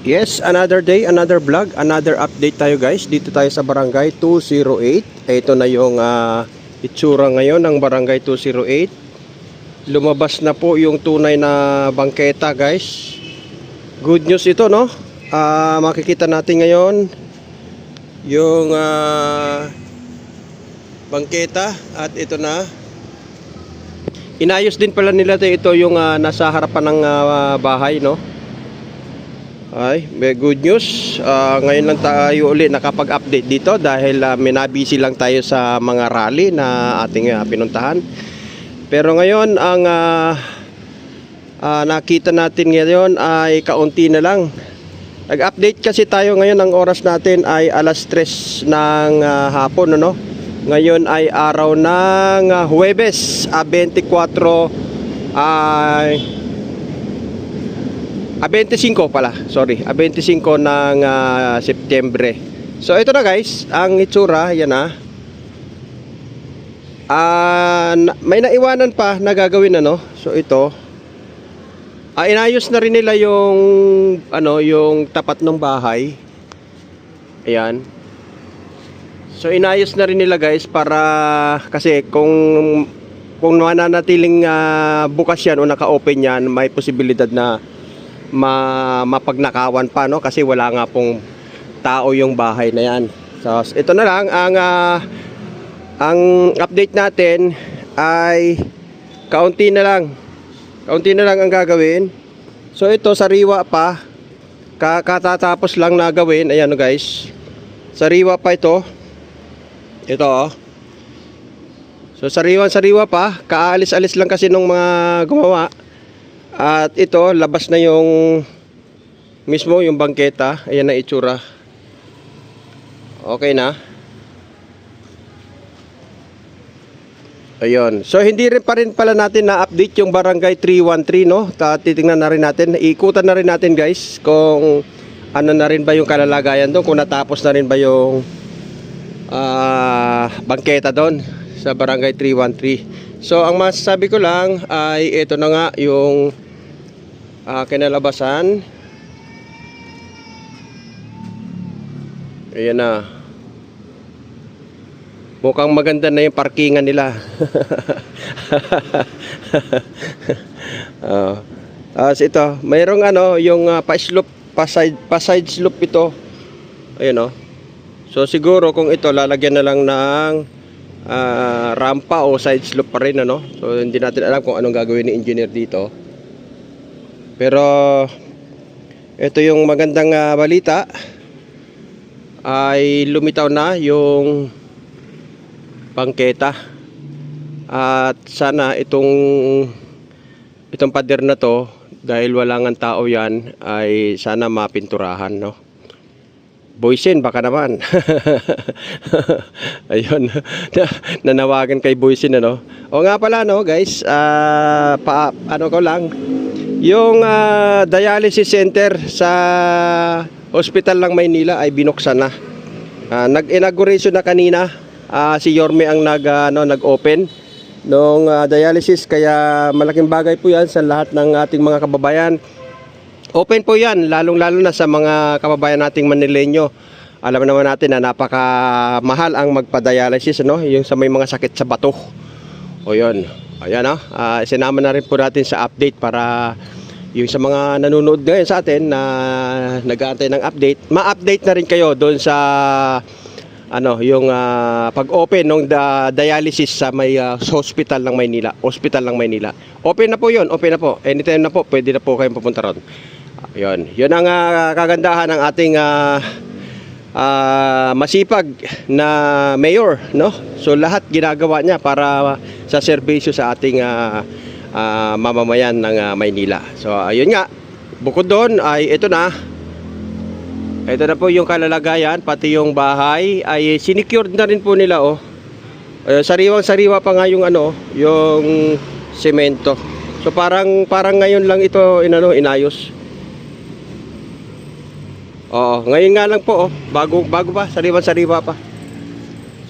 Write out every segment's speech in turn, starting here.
Yes, another day, another vlog, another update tayo guys. Dito tayo sa Barangay 208. Ito na yung itsura ngayon ng Barangay 208. Lumabas na po yung tunay na bangketa guys. Good news ito, no? Makikita natin ngayon yung bangketa at ito na. Inayos din pala nila ito yung nasa harapan ng bahay, no? Ay, may good news. Ngayon lang tayo ulit nakapag-update dito dahil minabisi lang tayo sa mga rally na ating pinuntahan. Pero ngayon ang nakita natin ngayon ay kaunti na lang. Nag-update kasi tayo ngayon, ang oras natin ay alas 3 ng hapon, ano? Ngayon ay araw ng Huwebes, 24 25 pala, sorry, 25 ng Setyembre. So ito na guys, ang itsura, yan na. May naiwanan pa na gagawin, ano. So ito, inayos na rin nila yung yung tapat ng bahay. Ayan. So inayos na rin nila guys para kasi kung mananatiling bukas yan o naka-open yan, may posibilidad na mapagnakawan pa, no, kasi wala nga pong tao yung bahay na yan. So ito na lang ang update natin ay kaunti na lang ang gagawin. So ito sariwa pa, katatapos lang na gawin. Ayan, guys, sariwa pa ito oh. So sariwa pa, kaalis-alis lang kasi nung mga gumawa. At ito, labas na yung mismo yung bangketa. Ayan na itsura. Okay na. Ayun. So hindi rin pa rin pala natin na-update yung Barangay 313, no? Titingnan na rin natin. Iikutan na rin natin guys kung ano na rin ba yung kalalagayan doon. Kung natapos na rin ba yung bangketa doon sa Barangay 313. So ang masasabi ko lang ay ito na nga yung kinalabasan. Ayan na. Mukhang maganda na yung parkingan nila. Tapos ito, mayroong yung pa-side slope ito. Ayan, so siguro kung ito lalagyan na lang ng rampa o side slope pa rin, ano. So hindi natin alam kung anong gagawin ni engineer dito. Pero ito yung magandang balita ay lumitaw na yung bangketa. At sana itong pader na to, dahil wala ngang tao yan, ay sana mapinturahan, no. Boysen baka naman. Ayun. Nanawagan kay Boysen, ano. O nga pala, no, guys, ko lang yung dialysis center sa Hospital ng Maynila ay binuksan na. Nag-inauguration na kanina. Si Yorme ang nag-open nung dialysis, kaya malaking bagay po yan sa lahat ng ating mga kababayan. Open po yan, lalong-lalo na sa mga kababayan nating Manileño. Alam naman natin na napakamahal ang magpa-dialysis, no? Yung sa may mga sakit sa bato. O yun. Ayan, sinama na rin po natin sa update para yung sa mga nanonood ngayon sa atin na nag-aantay ng update, ma-update na rin kayo doon sa yung pag-open ng dialysis sa may hospital ng Maynila. Open na po yun, open na po. Anytime na po, pwede na po kayong pupunta ron. Yun ang kagandahan ng ating masipag na mayor, no? So lahat ginagawa niya para sa serbisyo sa ating mamamayan ng Maynila. So ayun nga, bukod doon ay ito na po yung kalalagayan, pati yung bahay ay sinecure na rin po nila, oh. Sariwang-sariwa pa nga yung yung semento. So parang ngayon lang ito inayos. Oo, ngayon nga lang po, oh. Bago pa, sariwa-sariwa pa.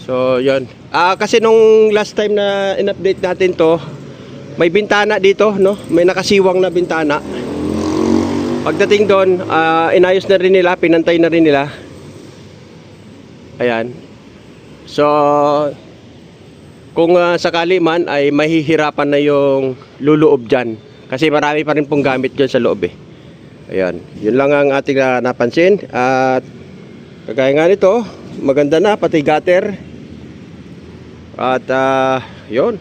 So, yun. Kasi nung last time na in-update natin to, may bintana dito, no? May nakasiwang na bintana. Pagdating doon, inayos na rin nila, pinantay na rin nila. Ayan. So, kung sakali man ay mahihirapan na yung luloob dyan. Kasi marami pa rin pong gamit dyan sa loob eh. Ayan. Yun lang ang ating napansin. At kagaya nga nito, maganda na, pati gutter. At yun.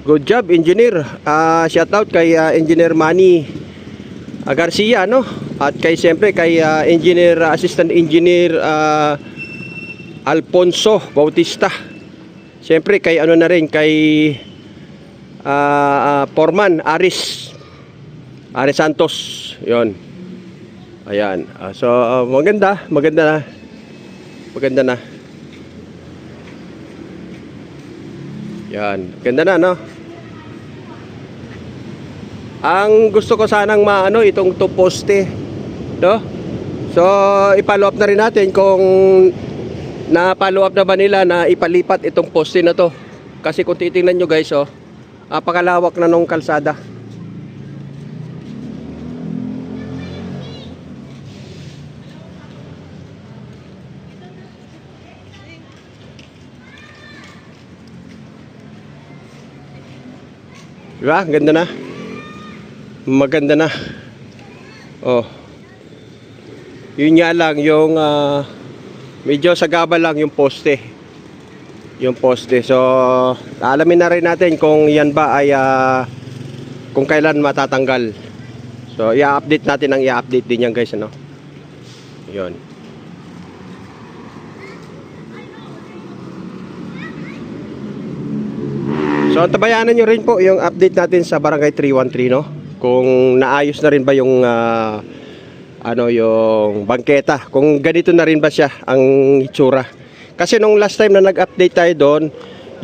Good job, engineer. Shout out kay Engineer Manny Garcia, no? At kay siyempre kay Assistant Engineer Alfonso Bautista. Siyempre kay ano na rin, kay Foreman Aris Santos. 'Yon. Ayan. So maganda na. Yan, ganda na, no? Ang gusto ko sanang maano itong poste, no? So, i-follow up na rin natin kung na-follow up na ba nila na ipalipat itong poste na to. Kasi kung titingnan nyo guys, oh, pakalawak na nung kalsada. Diba? Ganda na. Maganda na. Oh. Yun nga lang yung medyo sagaba lang yung poste. Yung poste. So, alamin na rin natin kung yan ba ay kung kailan matatanggal. So, i-update natin ang i-update din yan guys, ano. Yun. So, tabayanan nyo rin po yung update natin sa Barangay 313, no? Kung naayos na rin ba yung yung bangketa. Kung ganito na rin ba siya ang itsura. Kasi nung last time na nag-update tayo doon,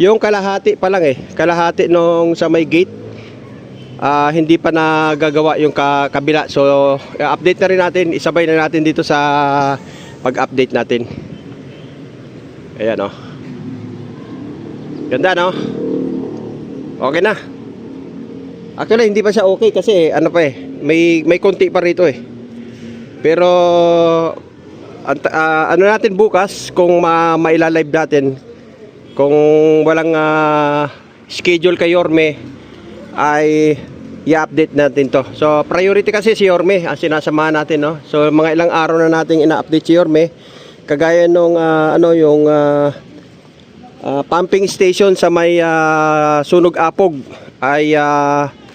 yung kalahati pa lang eh. Kalahati nung sa may gate. Hindi pa nagagawa yung kabila. So, update na rin natin. Isabay na natin dito sa pag-update natin. Ayan, no? Ganda, no? Okay na. Actually hindi pa siya okay kasi ano pa eh, may konti pa rito eh. Pero ano natin bukas kung mailalive natin, kung walang schedule kay Yorme ay i-update natin to. So priority kasi si Yorme ang sinasamahan natin, no. So mga ilang araw na nating ina-update si Yorme, kagaya nung yung pumping station sa may Sunog Apog ay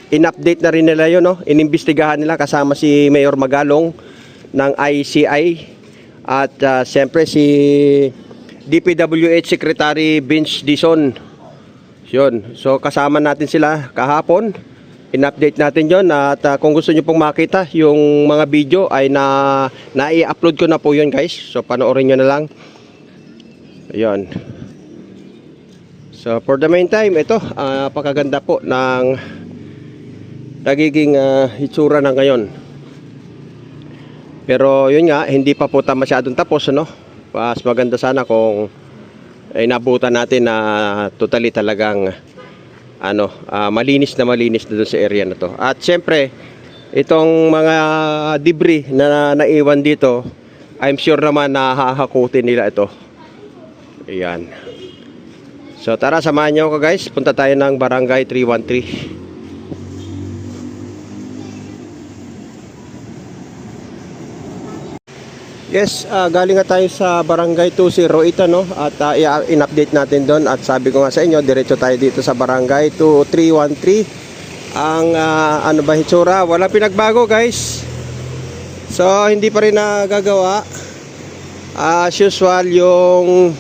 in-update na rin nila yun, no? Inimbestigahan nila kasama si Mayor Magalong ng ICI at siyempre si DPWH Secretary Vince Dizon. Yun. So kasama natin sila kahapon. In-update natin yon at kung gusto nyo pong makita yung mga video ay na-i-upload ko na po yun guys. So panoorin nyo na lang. Ayun. So for the meantime, ito napakaganda po ng nagiging itsura na ngayon. Pero yun nga, hindi pa po masyadong tapos, no? Mas maganda sana kung inabutan natin na totally talagang malinis na doon sa area na to. At syempre, itong mga debris na naiwan dito, I'm sure naman na hahakutin nila ito. Ayan. So tara, samahan nyo ako guys. Punta tayo ng Barangay 313. Yes, galing nga tayo sa Barangay 208, no? At in-update natin doon. At sabi ko nga sa inyo, diretso tayo dito sa Barangay 2313. Ang hitsura, walang pinagbago guys. So hindi pa rin nagagawa. As usual, yung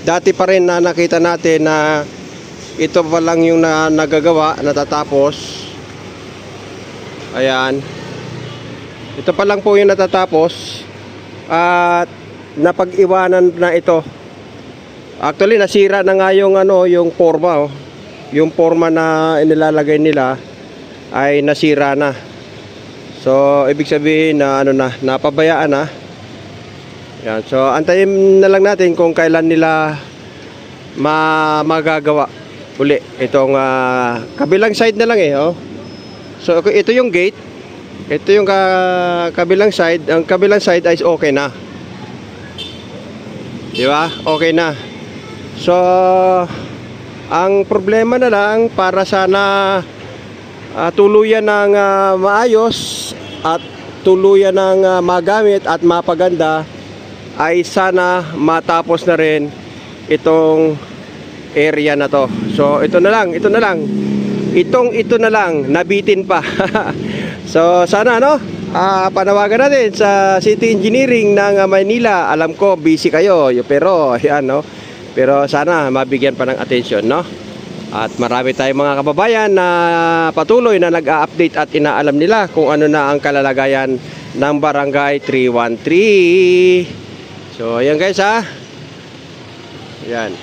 dati pa rin na nakita natin na ito pa lang yung nagagawa, natatapos. Ayan. Ito pa lang po yung natatapos. At napag-iwanan na ito. Actually nasira na nga yung yung forma, oh. Yung forma na inilalagay nila ay nasira na. So ibig sabihin na napabayaan na. Yan. So antayin na lang natin kung kailan nila magagawa uli itong kabilang side na lang eh, oh. So ito yung gate. Ito yung kabilang side. Ang kabilang side ay okay na. Di ba? Okay na. So, ang problema na lang para sana tuluyan ng maayos at tuluyan ng magamit at mapaganda ay sana matapos na rin itong area na to. So, ito na lang. Ito na lang. Nabitin pa. So, sana panawagan natin sa City Engineering ng Maynila. Alam ko busy kayo, pero ayan, no. Pero sana mabigyan pa ng atensyon, no. At marami tayong mga kababayan na patuloy na nag-a-update at inaalam nila kung ano na ang kalalagayan ng Barangay 313. So, ayan guys ha. Ayan.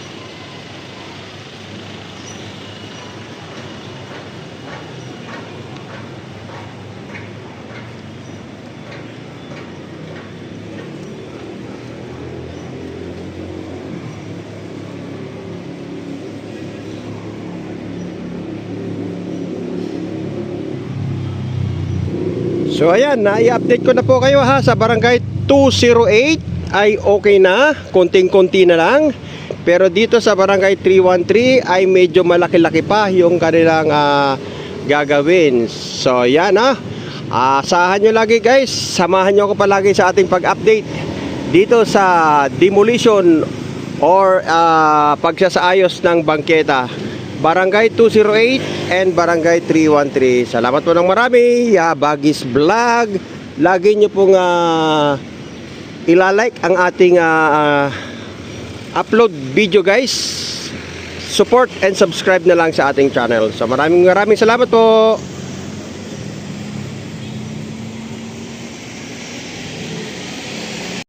So ayan, i-update ko na po kayo ha. Sa Barangay 208 ay okay na, konting-konti na lang. Pero dito sa Barangay 313 ay medyo malaki-laki pa yung kanilang gagawin. So yan ha. Asahan nyo lagi guys, samahan nyo ako palagi sa ating pag-update dito sa demolition or pagsasaayos ng bangketa, Barangay 208 and Barangay 313. Salamat po ng marami. Bagis Vlog. Lagi nyo pong ilalike ang ating upload video guys. Support and subscribe na lang sa ating channel. So maraming salamat po.